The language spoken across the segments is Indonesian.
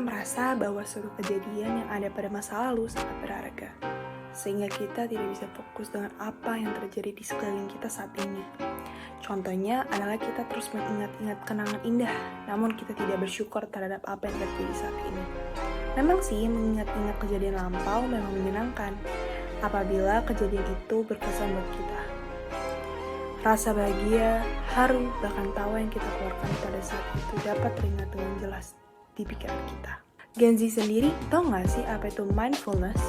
merasa bahwa suatu kejadian yang ada pada masa lalu sangat berharga, sehingga kita tidak bisa fokus dengan apa yang terjadi di sekeliling kita saat ini. Contohnya adalah kita terus mengingat-ingat kenangan indah, namun kita tidak bersyukur terhadap apa yang terjadi saat ini. Memang sih, mengingat-ingat kejadian lampau memang menyenangkan, apabila kejadian itu berkesan buat kita. Rasa bahagia, haru, bahkan tawa yang kita keluarkan pada saat itu dapat teringat dengan jelas di pikiran kita. Gen Z sendiri tahu nggak sih apa itu mindfulness?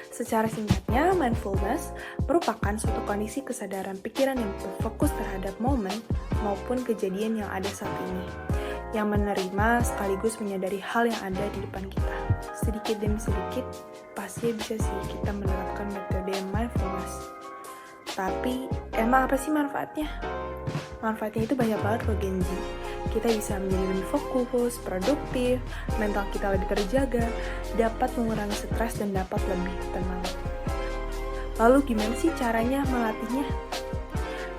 Secara singkatnya, mindfulness merupakan suatu kondisi kesadaran pikiran yang berfokus terhadap momen maupun kejadian yang ada saat ini, yang menerima sekaligus menyadari hal yang ada di depan kita. Sedikit demi sedikit, pasti bisa sih kita menerapkan metode mindfulness. Tapi, emang apa sih manfaatnya? Manfaatnya itu banyak banget loh Gen Z. Kita bisa menjadi lebih fokus, produktif, mental kita lebih terjaga, dapat mengurangi stres dan dapat lebih tenang. Lalu gimana sih caranya melatihnya?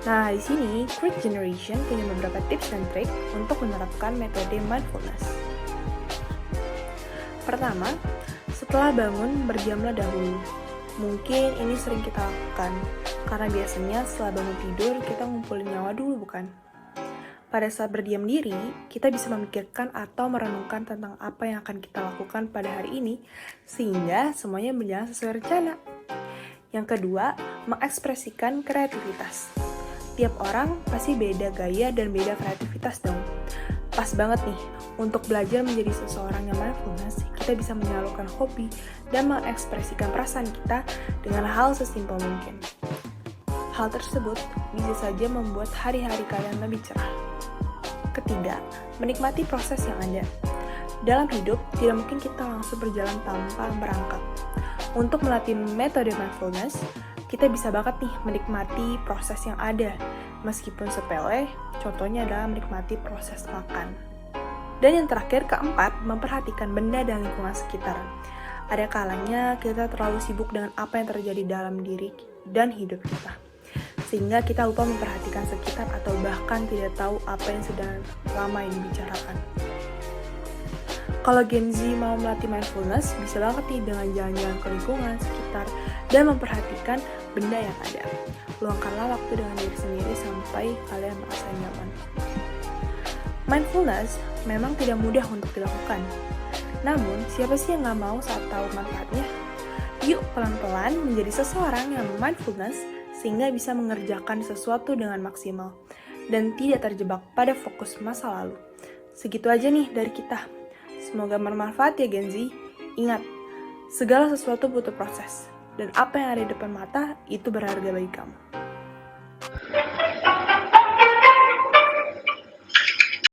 Nah, di sini Quick Generation punya beberapa tips dan trik untuk menerapkan metode mindfulness. Pertama, setelah bangun, berdiamlah dahulu. Mungkin ini sering kita lakukan, karena biasanya setelah bangun tidur, kita ngumpulin nyawa dulu, bukan? Pada saat berdiam diri, kita bisa memikirkan atau merenungkan tentang apa yang akan kita lakukan pada hari ini, sehingga semuanya berjalan sesuai rencana. Yang kedua, mengekspresikan kreativitas. Tiap orang pasti beda gaya dan beda kreativitas dong. Pas banget nih, untuk belajar menjadi seseorang yang mindfulness, kita bisa menyalurkan hobi dan mengekspresikan perasaan kita dengan hal sesimpel mungkin. Hal tersebut bisa saja membuat hari-hari kalian lebih cerah. Ketiga, menikmati proses yang ada. Dalam hidup, tidak mungkin kita langsung berjalan tanpa merangkak. Untuk melatih metode mindfulness, kita bisa banget nih menikmati proses yang ada. Meskipun sepele, contohnya adalah menikmati proses makan. Dan yang terakhir, keempat, memperhatikan benda dan lingkungan sekitar. Ada kalanya kita terlalu sibuk dengan apa yang terjadi dalam diri dan hidup kita, sehingga kita lupa memperhatikan sekitar atau bahkan tidak tahu apa yang sedang ramai dibicarakan. Kalau Gen Z mau melatih mindfulness, bisa banget nih dengan jalan-jalan ke lingkungan sekitar dan memperhatikan benda yang ada. Luangkanlah waktu dengan diri sendiri sampai kalian merasa nyaman. Mindfulness memang tidak mudah untuk dilakukan. Namun, siapa sih yang nggak mau saat tahu manfaatnya? Yuk pelan-pelan menjadi seseorang yang mindfulness sehingga bisa mengerjakan sesuatu dengan maksimal dan tidak terjebak pada fokus masa lalu. Segitu aja nih dari kita. Semoga bermanfaat ya Gen Z. Ingat, segala sesuatu butuh proses, dan apa yang ada di depan mata itu berharga bagi kamu.